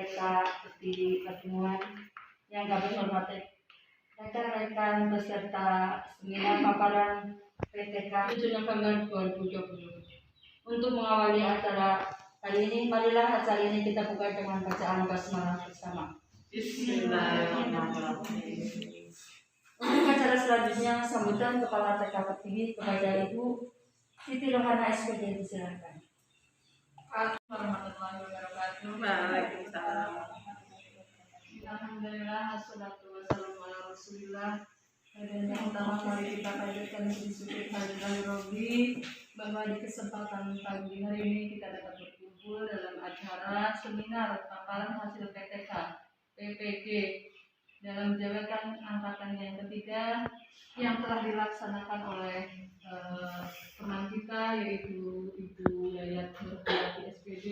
mereka di pertemuan yang kami hormati rekan-rekan peserta seminar paparan PTK Tunjangan 2020. Untuk mengawali acara kali ini, marilah acara ini kita buka dengan bacaan basmalah bersama. Bismillahirrahmanirrahim. Untuk acara selanjutnya, sambutan Kepala TK Pertiwi kepada Ibu Siti Rohana SPD, disilakan. Assalamualaikum warahmatullahi wabarakatuh. Waalaikumsalam. Alhamdulillah, wassalatu wassalamu ala rasulillah. Dan yang pertama kali kita panjatkan puji syukur kehadirat Rabbi bahwa di kesempatan pagi hari ini kita dapat berkumpul dalam acara seminar paparan hasil PTK PPG dalam jabatan angkatan yang ketiga yang telah dilaksanakan oleh teman kita yaitu Ibu Yayat Nurhayati SPD.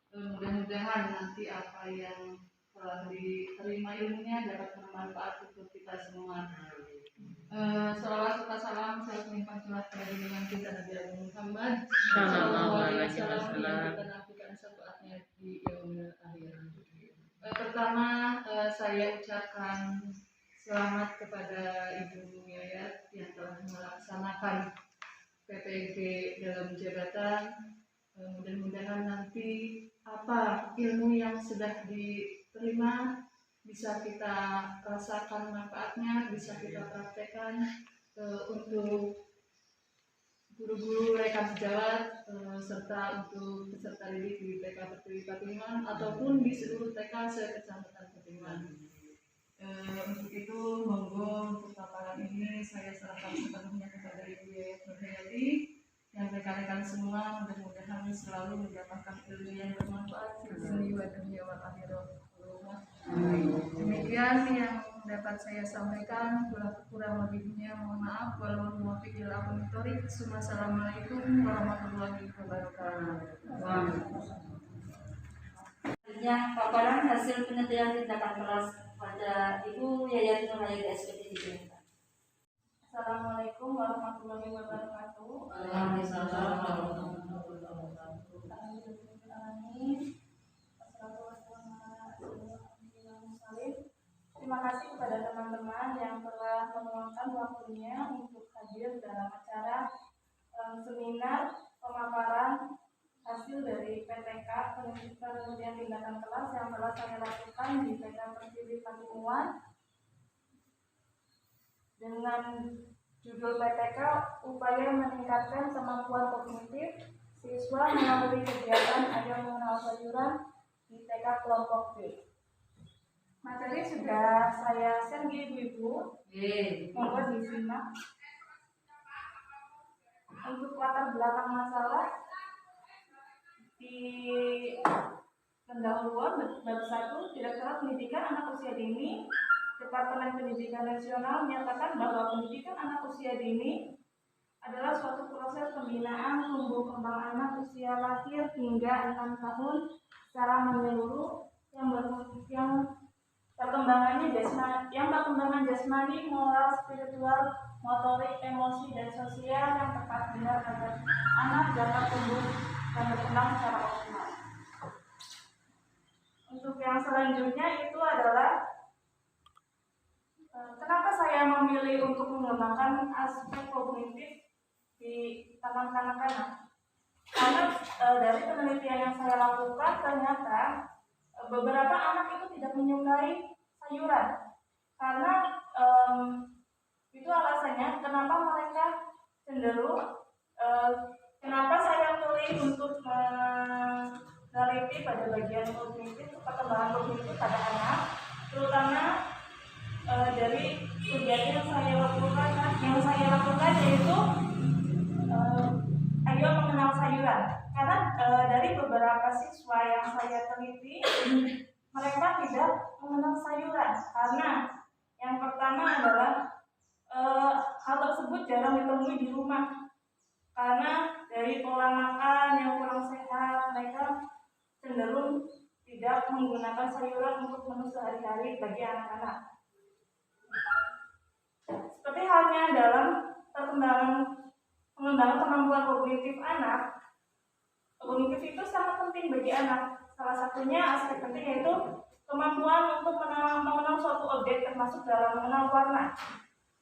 Mudah-mudahan nanti apa yang telah diterima ilmunya dapat bermanfaat untuk kita semua. Salawat serta salam saya limpah curah pada junjungan kita Nabi Muhammad sallallahu alaihi wasallam yang kita nantikan syafaatnya di yaumil akhir. Pertama saya ucapkan selamat kepada Ibu Yayat yang telah melaksanakan PPG dalam jabatan. Mudah-mudahan nanti apa ilmu yang sudah diterima bisa kita rasakan manfaatnya, bisa kita praktekkan untuk guru-guru rekan sejawat serta untuk peserta didik di TK Pertiwi Patiman ataupun di seluruh TK se-Kecamatan Patiman. Untuk itu monggo untuk paparan ini saya serahkan sepenuhnya kepada Ibu Yayat Nurhayati dan rekan-rekan semua, mudah-mudahan selalu mendapatkan ilmu yang bermanfaat di dunia dan di akhirat. Demikian yang dapat saya sampaikan, kurang lebihnya mohon maaf. Wassalamualaikum warahmatullahi wabarakatuh. Selanjutnya, paparan hasil penelitian tindakan kelas pada Ibu Yayat Nurhayati SPD. Assalamualaikum warahmatullahi wabarakatuh. Waalaikumsalam warahmatullahi wabarakatuh. Terima kasih kepada teman-teman yang telah meluangkan waktunya untuk hadir dalam acara seminar pemaparan hasil dari PTK penelitian tindakan kelas yang telah saya lakukan di TK Pertiwi Patimuan dengan judul PTK Upaya Meningkatkan Kemampuan Kognitif Siswa Melalui Kegiatan Ayo Mengenal Sayuran di TK Kelompok B. Materi sudah saya share di ibu-ibu, monggo disimak. Untuk latar belakang masalah di pendahuluan bab 1, Direktorat Pendidikan Anak Usia Dini, Departemen Pendidikan Nasional menyatakan bahwa pendidikan anak usia dini adalah suatu proses pembinaan tumbuh kembang anak usia lahir hingga 6 tahun secara menyeluruh yang perkembangan jasmani, moral, spiritual, motorik, emosi, dan sosial yang tepat benar agar anak dapat tumbuh dan berkembang secara optimal. Untuk yang selanjutnya itu adalah kenapa saya memilih untuk mengembangkan aspek kognitif di taman kanak-kanak. Karena dari penelitian yang saya lakukan ternyata beberapa anak itu tidak menyukai sayuran karena itu alasannya kenapa mereka cenderung kenapa saya pilih untuk meneliti pada bagian kognitif, perkembangan kognitif pada anak, terutama dari kegiatan yang saya lakukan yaitu ayo mengenal sayuran. Karena dari beberapa siswa yang saya teliti, mereka tidak mengenal sayuran karena yang pertama adalah hal tersebut jarang ditemui di rumah. Karena dari pola makan yang kurang sehat, mereka cenderung tidak menggunakan sayuran untuk menu sehari-hari bagi anak-anak. Seperti halnya dalam pengembangan kemampuan kognitif anak, kognitif itu sangat penting bagi anak. Salah satunya aspek penting yaitu kemampuan untuk mengenal suatu objek, termasuk dalam mengenal warna.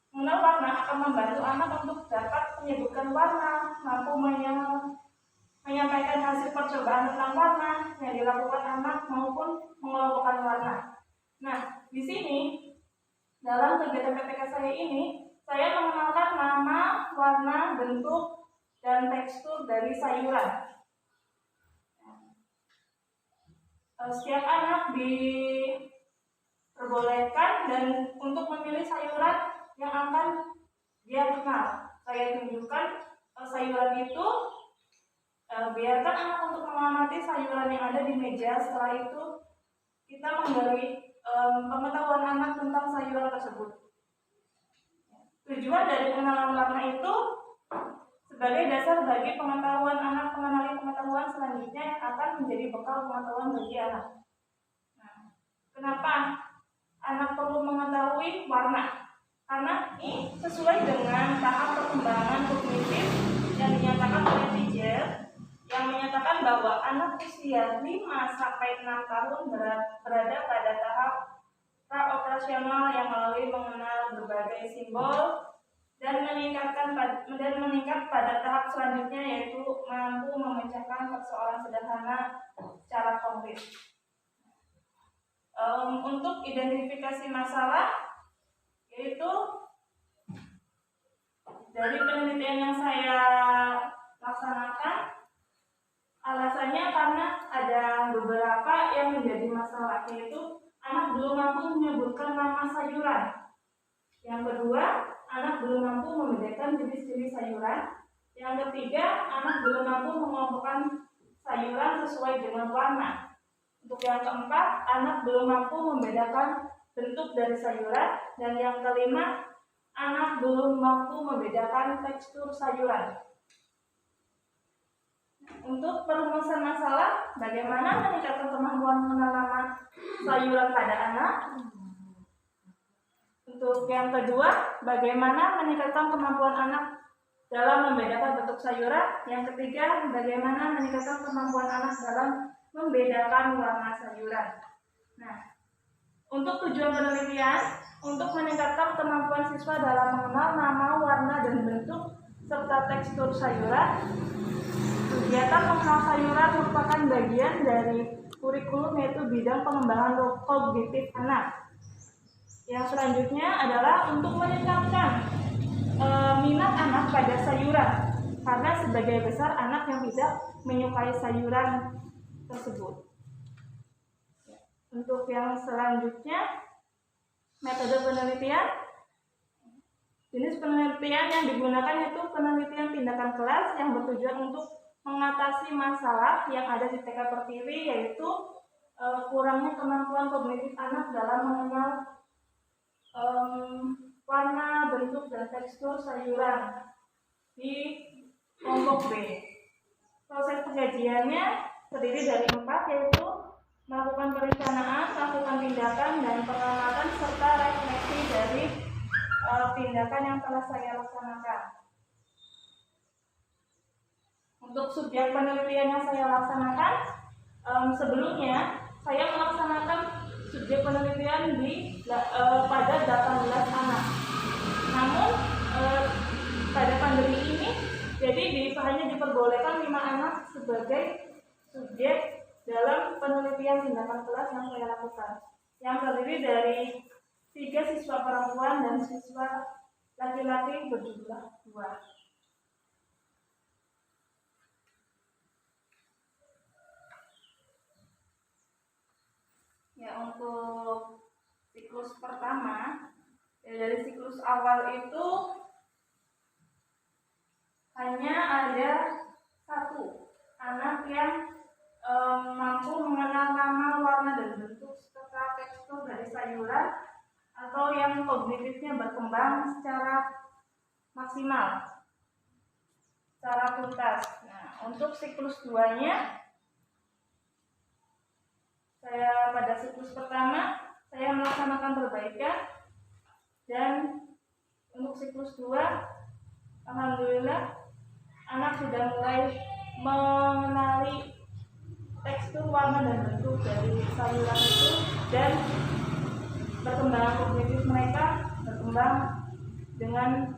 Mengenal warna akan membantu anak untuk dapat menyebutkan warna, mampu menyampaikan hasil percobaan tentang warna yang dilakukan anak maupun mengelompokkan warna. Nah, di sini dalam kegiatan PPK saya ini, saya mengenalkan nama, warna, bentuk, dan tekstur dari sayuran. Setiap anak diperbolehkan dan untuk memilih sayuran yang akan dia kenal. Saya tunjukkan sayuran itu, biarkan anak untuk mengamati sayuran yang ada di meja. Setelah itu kita menggali pengetahuan anak tentang sayuran tersebut. Tujuan dari pengenalan warna itu sebagai dasar bagi pengetahuan anak mengenali pengetahuan selanjutnya yang akan menjadi bekal pengetahuan bagi anak. Nah, kenapa anak perlu mengetahui warna? Karena ini sesuai dengan tahap perkembangan kognitif yang dinyatakan oleh Piaget, yang menyatakan bahwa anak usia 5-6 tahun berada pada tahap pra-operasional yang melalui mengenal berbagai simbol dan meningkat pada tahap selanjutnya, yaitu mampu memecahkan persoalan sederhana secara konkret. Untuk identifikasi masalah, yaitu dari penelitian yang saya laksanakan, alasannya karena ada beberapa yang menjadi masalah, yaitu anak belum mampu menyebutkan nama sayuran. Yang kedua, anak belum mampu membedakan jenis-jenis sayuran. Yang ketiga, anak belum mampu mengelompokkan sayuran sesuai dengan warna. Untuk yang keempat, anak belum mampu membedakan bentuk dari sayuran. Dan yang kelima, anak belum mampu membedakan tekstur sayuran. Untuk perumusan masalah, bagaimana meningkatkan kemampuan mengenal nama sayuran pada anak? Untuk yang kedua, bagaimana meningkatkan kemampuan anak dalam membedakan bentuk sayuran? Yang ketiga, bagaimana meningkatkan kemampuan anak dalam membedakan warna sayuran? Nah, untuk tujuan penelitian, untuk meningkatkan kemampuan siswa dalam mengenal nama, warna, dan bentuk serta tekstur sayuran, kegiatan mengenal sayuran merupakan bagian dari kurikulum, yaitu bidang pengembangan kognitif anak. Yang selanjutnya adalah untuk meningkatkan minat anak pada sayuran, karena sebagai besar anak yang tidak menyukai sayuran tersebut. Untuk yang selanjutnya, metode penelitian. Jenis penelitian yang digunakan yaitu penelitian tindakan kelas yang bertujuan untuk mengatasi masalah yang ada di TK Pertiwi, yaitu kurangnya kemampuan kognitif anak dalam mengenal warna, bentuk, dan tekstur sayuran di kelompok B. Proses pengajiannya terdiri dari 4, yaitu melakukan perencanaan, melakukan tindakan, dan pengamatan serta refleksi dari tindakan yang telah saya laksanakan. Untuk subjek penelitian yang saya laksanakan, sebelumnya saya melaksanakan subjek penelitian pada 18 anak. Namun pada pandemi ini, jadi hanya diperbolehkan 5 anak sebagai subjek dalam penelitian tindakan kelas yang saya lakukan, yang terdiri dari 3 siswa perempuan dan siswa laki-laki berjumlah 2. Ya, untuk siklus pertama, dari siklus awal itu hanya ada 1 anak yang mampu mengenal nama, warna, dan bentuk serta tekstur dari sayuran, atau yang kognitifnya berkembang secara maksimal, secara tuntas. Nah, untuk siklus 2-nya, pada siklus pertama saya melaksanakan perbaikan, dan untuk siklus 2 alhamdulillah anak sudah mulai mengenali teks tekstur, warna, dan bentuk dari sayuran itu, dan perkembangan kognitif mereka berkembang dengan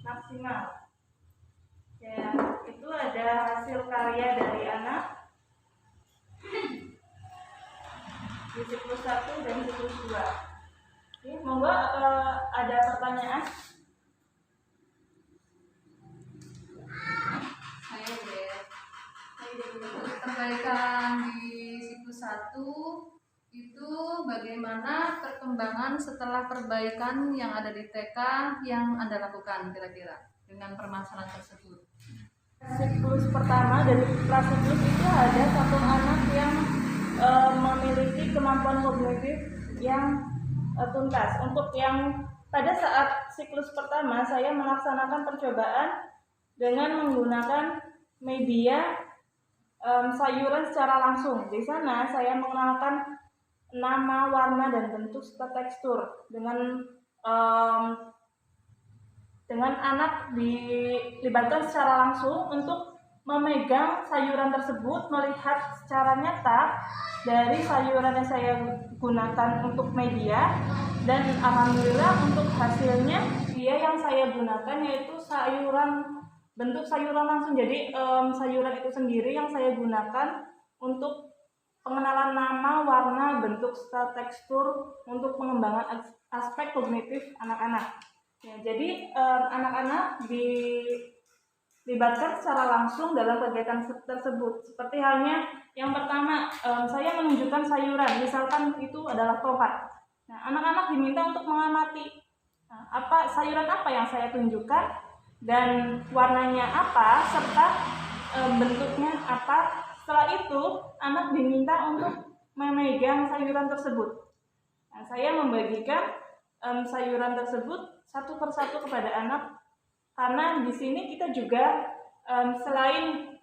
maksimal. Ya, itu ada hasil karya dari anak di siklus 1 dan siklus 2. Oke, monggo ada pertanyaan? Saya perbaikan di siklus 1 itu bagaimana perkembangan setelah perbaikan yang ada di TK yang Anda lakukan kira-kira dengan permasalahan tersebut? Siklus pertama dari prasiklus itu ada satu anak yang memiliki kemampuan kognitif yang tuntas. Untuk yang pada saat siklus pertama saya melaksanakan percobaan dengan menggunakan media sayuran secara langsung. Di sana saya mengenalkan nama, warna, dan bentuk serta tekstur dengan anak dilibatkan secara langsung untuk memegang sayuran tersebut, melihat secara nyata dari sayuran yang saya gunakan untuk media, dan alhamdulillah untuk hasilnya dia yang saya gunakan yaitu bentuk sayuran langsung. Jadi sayuran itu sendiri yang saya gunakan untuk pengenalan nama, warna, bentuk serta tekstur untuk pengembangan aspek kognitif anak-anak. Ya, jadi anak-anak dilibatkan secara langsung dalam kegiatan tersebut. Seperti halnya yang pertama, saya menunjukkan sayuran, misalkan itu adalah tomat. Nah, anak-anak diminta untuk mengamati sayuran apa yang saya tunjukkan dan warnanya apa serta bentuknya apa. Setelah itu, anak diminta untuk memegang sayuran tersebut. Nah, saya membagikan sayuran tersebut satu persatu kepada anak, karena di sini kita juga selain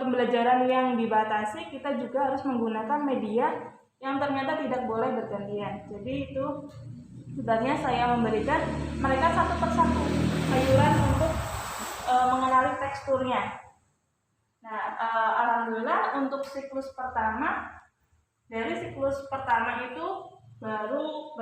pembelajaran yang dibatasi, kita juga harus menggunakan media yang ternyata tidak boleh bergantian. Jadi itu sebenarnya saya memberikan mereka satu persatu sayuran untuk mengenali teksturnya. Nah, alhamdulillah untuk siklus pertama, dari siklus pertama itu baru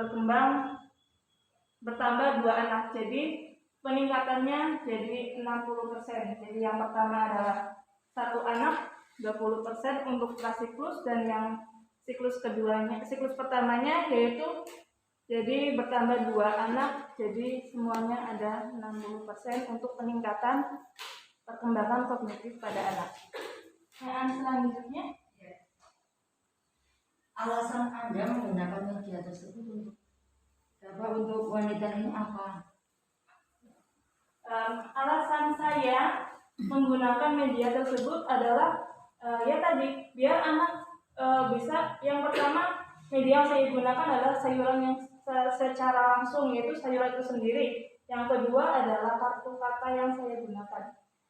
bertambah 2 anak, jadi peningkatannya jadi 60%. Jadi yang pertama adalah 1 anak 20% untuk prasiklus, dan yang siklus pertamanya yaitu jadi bertambah 2 anak, jadi semuanya ada 60% untuk peningkatan perkembangan kognitif pada anak. Pertanyaan selanjutnya, Alasan Anda menggunakan media tersebut untuk wanita ini apa? Alasan saya menggunakan media tersebut adalah ya tadi, biar anak bisa, yang pertama media yang saya gunakan adalah sayuran yang secara langsung, yaitu sayuran itu sendiri. Yang kedua adalah kartu kata yang saya gunakan.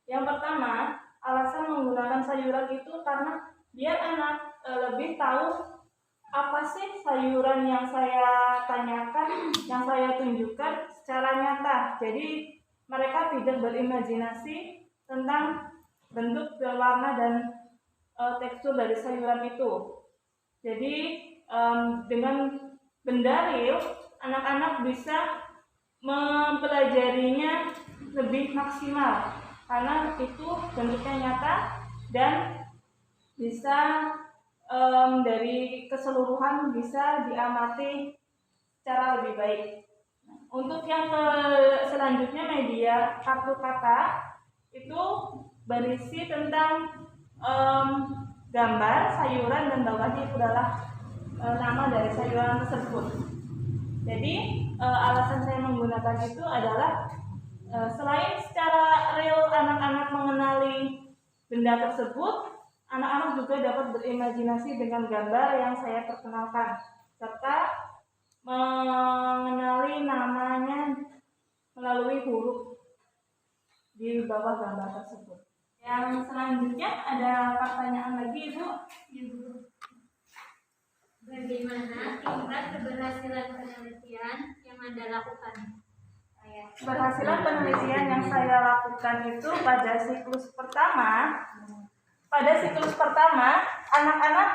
Yang pertama, alasan menggunakan sayuran itu karena biar anak lebih tahu apa sih sayuran yang saya tanyakan, yang saya tunjukkan secara nyata. Jadi mereka tidak berimajinasi tentang bentuk, warna, dan tekstur dari sayuran itu. Jadi dengan benda real, anak-anak bisa mempelajarinya lebih maksimal karena itu bentuknya nyata dan bisa dari keseluruhan bisa diamati secara lebih baik. Untuk yang selanjutnya, media kartu kata itu berisi tentang gambar sayuran dan bawahnya itu adalah nama dari sayuran tersebut. Jadi alasan saya menggunakan itu adalah selain secara real anak-anak mengenali benda tersebut, anak-anak juga dapat berimajinasi dengan gambar yang saya perkenalkan, serta mengenali namanya melalui huruf di bawah gambar tersebut. Yang selanjutnya ada pertanyaan lagi, Ibu? Bagaimana tingkat keberhasilan penelitian yang Anda lakukan? Keberhasilan penelitian yang saya lakukan itu pada siklus pertama pada siklus pertama anak-anak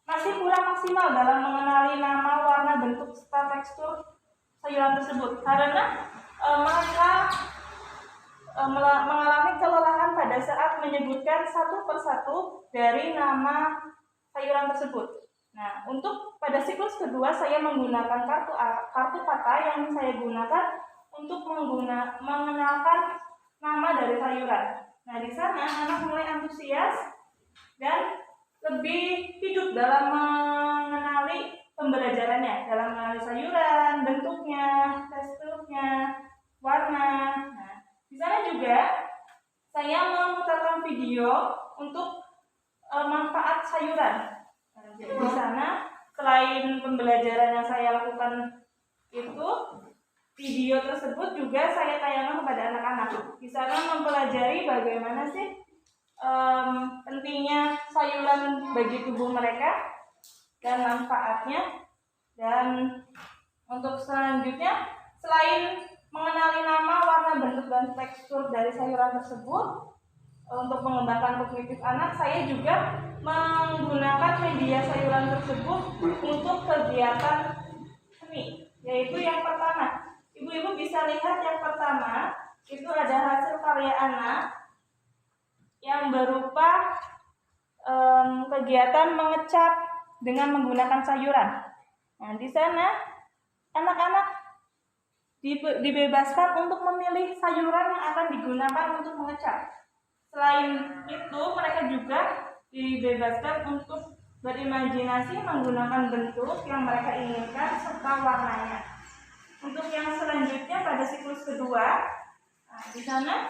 masih kurang maksimal dalam mengenali nama, warna, bentuk, serta tekstur sayuran tersebut karena mereka mengalami kelelahan pada saat menyebutkan satu persatu dari nama sayuran tersebut. Nah, untuk pada siklus kedua saya menggunakan kartu kata yang saya gunakan untuk mengenalkan nama dari sayuran. Nah, di sana anak mulai antusias dan lebih hidup dalam mengenali pembelajarannya, dalam mengenali sayuran, bentuknya, teksturnya, warna. Nah, di sana juga saya memutarkan video untuk manfaat sayuran. Nah, jadi di sana selain pembelajaran yang saya lakukan itu, video tersebut juga saya tayangkan kepada anak-anak. Di sana mempelajari bagaimana sih pentingnya sayuran bagi tubuh mereka dan manfaatnya. Dan untuk selanjutnya, selain mengenali nama, warna, bentuk, dan tekstur dari sayuran tersebut, untuk mengembangkan kognitif anak, saya juga menggunakan media sayuran tersebut untuk kegiatan seni. Yaitu yang pertama, ibu-ibu bisa lihat yang pertama itu ada hasil karya anak yang berupa kegiatan mengecat dengan menggunakan sayuran. Nah, di sana anak-anak dibebaskan untuk memilih sayuran yang akan digunakan untuk mengecat. Selain itu, mereka juga dibebaskan untuk berimajinasi menggunakan bentuk yang mereka inginkan serta warnanya. Untuk yang selanjutnya pada siklus kedua, nah, di sana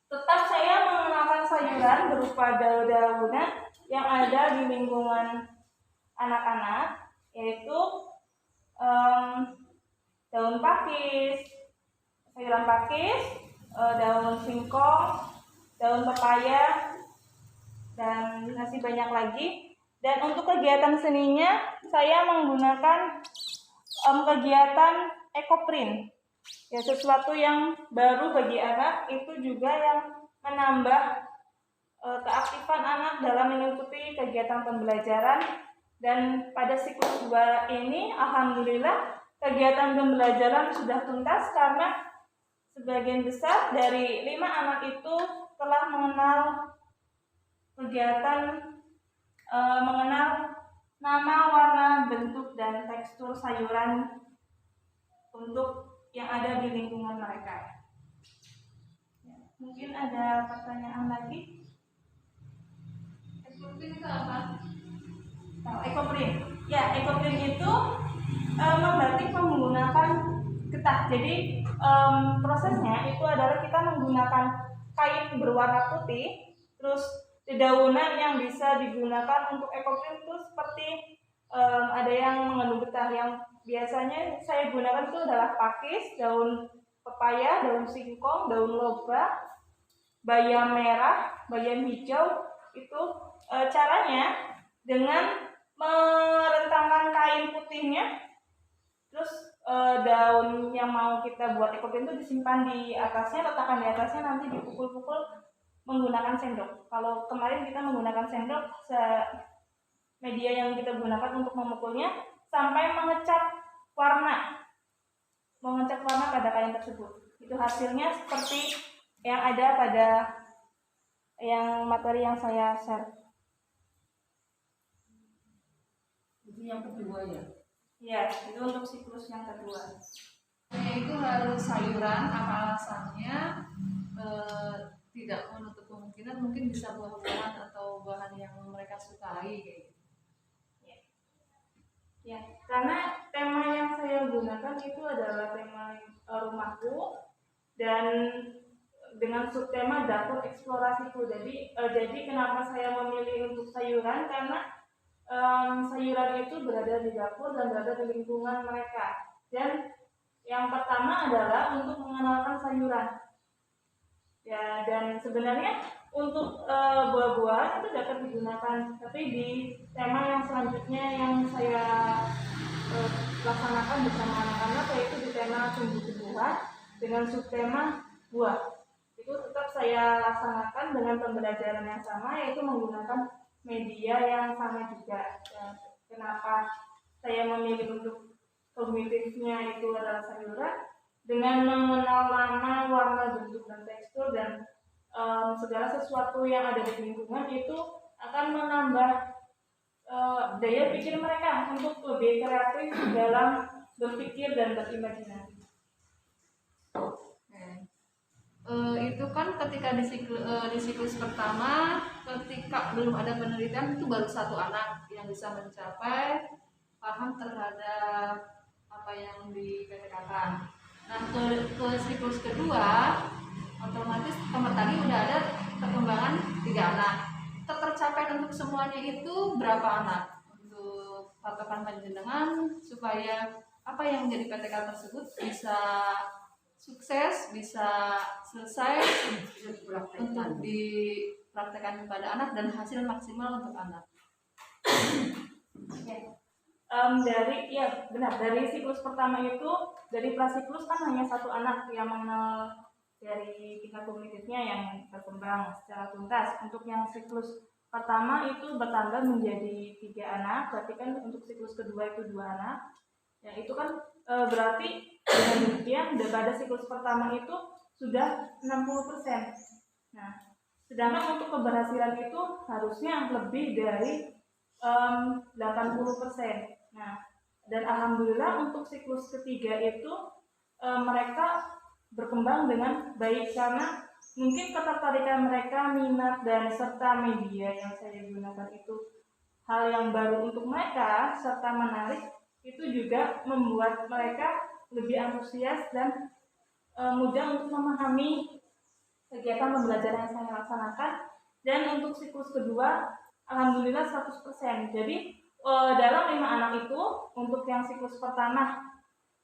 tetap saya mengenalkan sayuran berupa daun-daunan yang ada di lingkungan anak-anak, yaitu daun pakis, sayuran pakis, daun singkong, daun pepaya, dan masih banyak lagi. Dan untuk kegiatan seninya, saya menggunakan kegiatan ekoprint. Ya, sesuatu yang baru bagi anak, itu juga yang menambah keaktifan anak dalam mengikuti kegiatan pembelajaran. Dan pada siklus 2 ini, alhamdulillah kegiatan pembelajaran sudah tuntas karena sebagian besar dari 5 anak itu telah mengenal kegiatan mengenal nama, warna, bentuk, dan tekstur sayuran untuk yang ada di lingkungan mereka. Ya, mungkin ada pertanyaan lagi? Ekoprint itu apa? Ekoprint. Ya, ekoprint itu membatik menggunakan getah. Jadi prosesnya itu adalah kita menggunakan kain berwarna putih, terus dedaunan yang bisa digunakan untuk ekoprint itu seperti ada yang mengandung getah. Yang biasanya saya gunakan itu adalah pakis, daun pepaya, daun singkong, daun loba, bayam merah, bayam hijau. Itu caranya dengan merentangkan kain putihnya, terus daun yang mau kita buat ekoprint itu disimpan di atasnya, letakkan di atasnya, nanti dipukul-pukul menggunakan sendok. Kalau kemarin kita menggunakan sendok, media yang kita gunakan untuk memukulnya sampai mengecat warna pada kain tersebut. Itu hasilnya seperti yang ada pada yang materi yang saya share. Itu yang kedua ya? Ya, itu untuk siklus yang kedua. Itu harus sayuran, apa alasannya? Tidak menutup kemungkinan mungkin bisa buah-buahan atau bahan yang mereka sukai kayak gitu. Ya, karena tema yang saya gunakan itu adalah tema rumahku dan dengan subtema dapur eksplorasiku. Jadi kenapa saya memilih untuk sayuran? Karena sayuran itu berada di dapur dan berada di lingkungan mereka. Dan yang pertama adalah untuk mengenalkan sayuran. Ya, dan sebenarnya untuk buah-buahan itu dapat digunakan, tapi di tema yang selanjutnya yang saya laksanakan bersama anak-anak, yaitu di tema tumbuh-tumbuhan dengan subtema buah. itu tetap saya laksanakan dengan pembelajaran yang sama, yaitu menggunakan media yang sama juga. Dan kenapa saya memilih untuk kognitifnya itu adalah sayuran, dengan mengenal nama, warna, bentuk, dan tekstur, dan segala sesuatu yang ada di lingkungan itu akan menambah daya pikir mereka untuk lebih kreatif dalam berpikir dan berimajinasi. Itu kan ketika di siklus pertama, ketika belum ada penelitian, itu baru 1 anak yang bisa mencapai paham terhadap apa yang dipraktekkan. Nah, ke siklus kedua, otomatis tadi udah ada perkembangan 3 anak. Tercapai untuk semuanya itu berapa anak? Untuk patokan panjenengan supaya apa yang menjadi PTK tersebut bisa sukses, bisa selesai untuk dipraktekkan kepada anak dan hasil maksimal untuk anak. Dari siklus pertama itu, dari prasiklus kan hanya 1 anak yang mengenal dari tingkat kognitifnya yang berkembang secara tuntas. Untuk yang siklus pertama itu bertambah menjadi 3 anak, berarti kan untuk siklus kedua itu 2 anak. Yang itu kan berarti dengan demikian pada siklus pertama itu sudah 60%. Nah, sedangkan untuk keberhasilan itu harusnya lebih dari 80%. Nah, dan alhamdulillah untuk siklus ketiga itu mereka berkembang dengan baik, karena mungkin ketertarikan mereka, minat, dan serta media yang saya gunakan itu hal yang baru untuk mereka serta menarik, itu juga membuat mereka lebih antusias dan mudah untuk memahami kegiatan pembelajaran yang saya laksanakan. Dan untuk siklus kedua alhamdulillah 100%. Jadi dalam 5 anak itu, untuk yang siklus pertama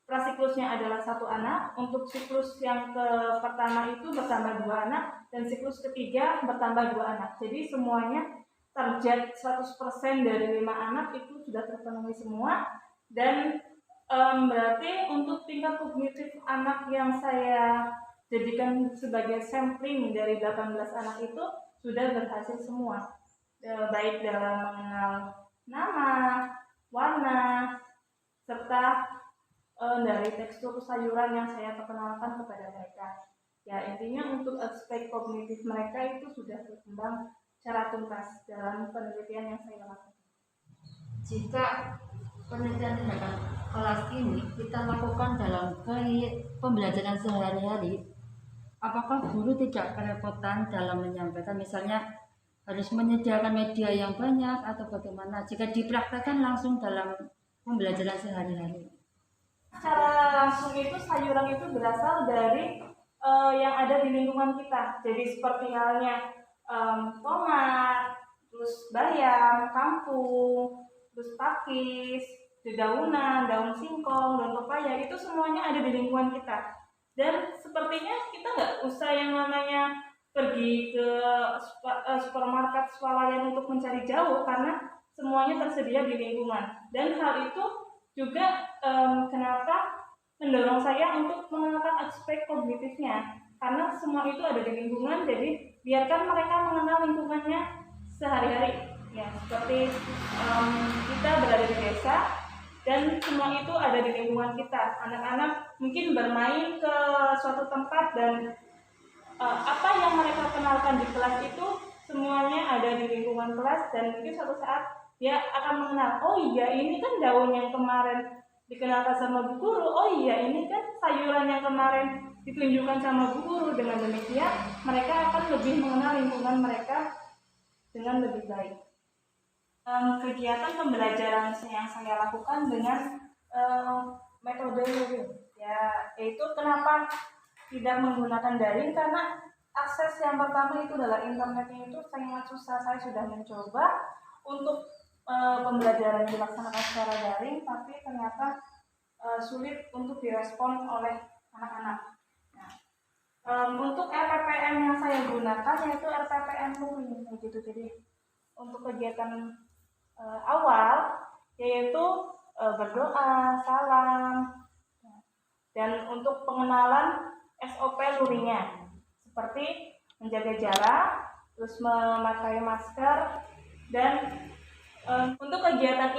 prasiklusnya adalah 1 anak, untuk siklus yang pertama itu bertambah 2 anak, dan siklus ketiga bertambah 2 anak. Jadi semuanya target 100% dari 5 anak itu sudah terpenuhi semua. Dan berarti untuk tingkat kognitif anak yang saya jadikan sebagai sampling dari 18 anak itu sudah berhasil semua, baik dalam mengenal nama, warna, serta dari tekstur sayuran yang saya perkenalkan kepada mereka. Ya, intinya untuk aspek kognitif mereka itu sudah berkembang secara tuntas dalam penelitian yang saya lakukan. Jika penelitian tindakan kelas ini kita lakukan dalam pembelajaran sehari-hari, apakah guru tidak kerepotan dalam menyampaikan, misalnya harus menyediakan media yang banyak atau bagaimana jika dipraktekkan langsung dalam pembelajaran sehari-hari? Secara langsung itu sayuran itu berasal dari yang ada di lingkungan kita. Jadi seperti halnya tomat, terus bayam, kangkung, terus pakis, dedaunan, daun singkong, daun pepaya, itu semuanya ada di lingkungan kita. Dan sepertinya kita nggak usah yang namanya pergi ke supermarket swalayan untuk mencari jauh, karena semuanya tersedia di lingkungan. Dan hal itu juga kenapa mendorong saya untuk mengenalkan aspek kognitifnya, karena semua itu ada di lingkungan. Jadi biarkan mereka mengenal lingkungannya sehari-hari. Ya, seperti kita berada di desa dan semua itu ada di lingkungan kita. Anak-anak mungkin bermain ke suatu tempat dan apa yang mereka kenalkan di kelas itu semuanya ada di lingkungan kelas, dan mungkin suatu saat dia akan mengenal, oh iya ini kan daun yang kemarin dikenalkan sama Bu Guru, oh iya ini kan sayuran yang kemarin ditunjukkan sama Bu Guru. Dengan demikian mereka akan lebih mengenal lingkungan mereka dengan lebih baik. Kegiatan pembelajaran yang saya lakukan dengan metode luring, ya, yaitu kenapa tidak menggunakan daring, karena akses yang pertama itu adalah internetnya itu sangat susah. Saya sudah mencoba untuk pembelajaran dilaksanakan secara daring, tapi ternyata sulit untuk direspon oleh anak-anak. Nah, untuk RPPM yang saya gunakan yaitu RPPM luring, gitu. Jadi untuk kegiatan awal yaitu berdoa, salam, dan untuk pengenalan SOP luringnya seperti menjaga jarak, terus memakai masker, dan untuk kegiatan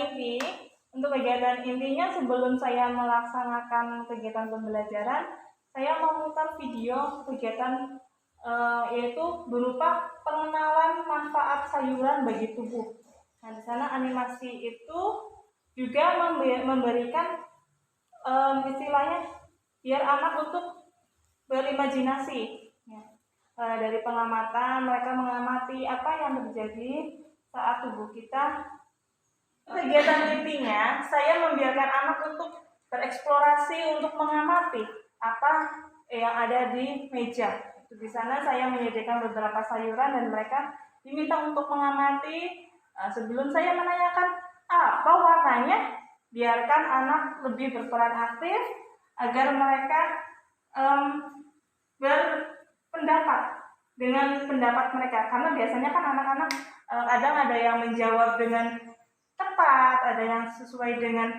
intinya sebelum saya melaksanakan kegiatan pembelajaran, saya memutar video kegiatan yaitu berupa pengenalan manfaat sayuran bagi tubuh. Nah, di sana animasi itu juga memberikan istilahnya biar anak untuk berimajinasi. Dari pengamatan, mereka mengamati apa yang terjadi saat tubuh kita. Kegiatan intinya, saya membiarkan anak untuk bereksplorasi, untuk mengamati apa yang ada di meja. Di sana saya menyediakan beberapa sayuran dan mereka diminta untuk mengamati. Sebelum saya menanyakan apa warnanya, biarkan anak lebih berperan aktif agar mereka berpendapat dengan pendapat mereka, karena biasanya kan anak-anak kadang ada yang menjawab dengan tepat, ada yang sesuai dengan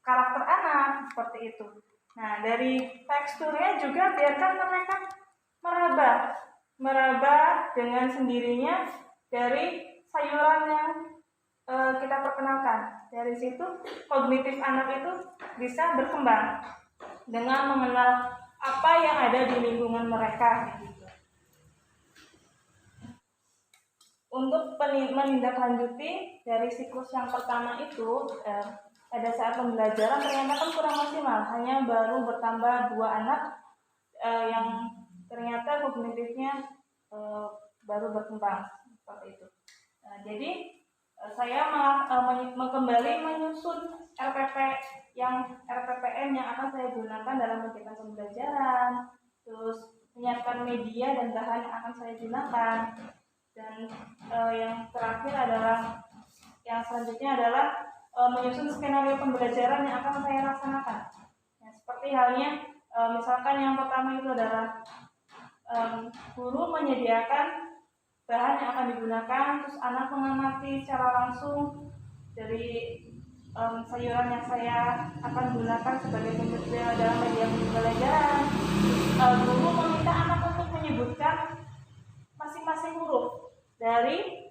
karakter anak, seperti itu. Nah, dari teksturnya juga biarkan mereka meraba dengan sendirinya dari sayuran yang kita perkenalkan. Dari situ kognitif anak itu bisa berkembang dengan mengenal apa yang ada di lingkungan mereka. Untuk menindaklanjuti dari siklus yang pertama itu, pada saat pembelajaran ternyata kan kurang maksimal, hanya baru bertambah 2 anak yang ternyata kognitifnya baru berkembang seperti itu. Jadi saya kembali menyusun RPPM yang akan saya gunakan dalam kegiatan pembelajaran, terus menyiapkan media dan bahan yang akan saya gunakan. Dan yang terakhir adalah, yang selanjutnya adalah menyusun skenario pembelajaran yang akan saya laksanakan. Nah, seperti halnya misalkan yang pertama itu adalah guru menyediakan bahan yang akan digunakan, terus anak mengamati secara langsung dari sayuran yang saya akan gunakan sebagai pembelajaran dalam media pembelajaran. Guru meminta anak untuk menyebutkan masing-masing huruf dari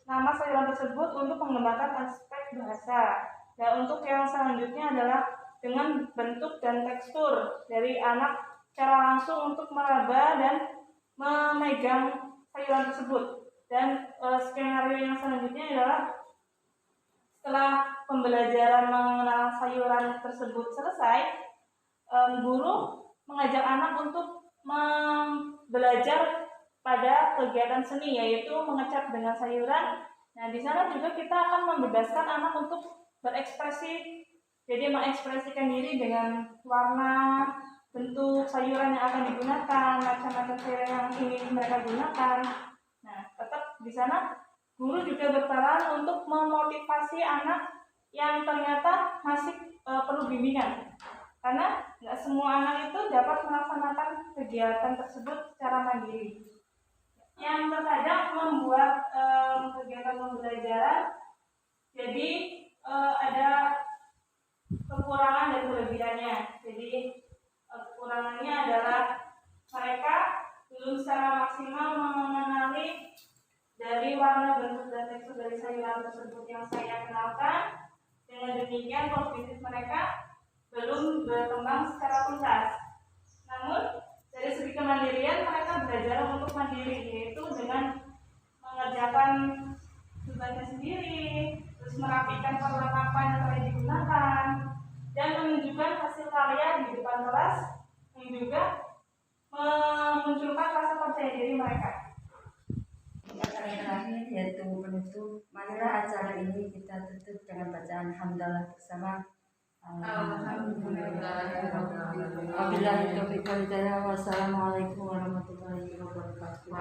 nama sayuran tersebut untuk mengembangkan aspek bahasa. Dan untuk yang selanjutnya adalah dengan bentuk dan tekstur dari anak secara langsung untuk meraba dan memegang sayuran tersebut. Dan skenario yang selanjutnya adalah setelah pembelajaran mengenal sayuran tersebut selesai, guru mengajak anak untuk belajar pada kegiatan seni, yaitu mengecat dengan sayuran. Nah, di sana juga kita akan membebaskan anak untuk berekspresi, jadi mengekspresikan diri dengan warna, bentuk sayuran yang akan digunakan, macam-macam sayuran yang ingin mereka gunakan. Nah, tetap di sana guru juga berperan untuk memotivasi anak yang ternyata masih perlu bimbingan, karena nggak semua anak itu dapat melaksanakan kegiatan tersebut secara mandiri. Yang terkadang membuat kegiatan pembelajaran jadi ada kekurangan dan kelebihannya. Jadi kekurangannya adalah mereka belum secara maksimal mengenali dari warna, bentuk, dan tekstur dari sayuran tersebut yang saya kenalkan. Dengan demikian kognitif mereka belum berkembang secara tuntas. Namun dari segi kemandirian mereka belajar untuk mandiri, yaitu dengan mengerjakan tugasnya sendiri, terus merapikan perlengkapan yang telah digunakan, dan menunjukkan hasil karya di depan kelas, yang juga memunculkan rasa percaya diri mereka. Kata yang terakhir yaitu penutup. Marilah acara ini kita tutup dengan bacaan hamdalah bersama. Wabillahi taufiq wal hidayah. Wassalamualaikum warahmatullahi wabarakatuh.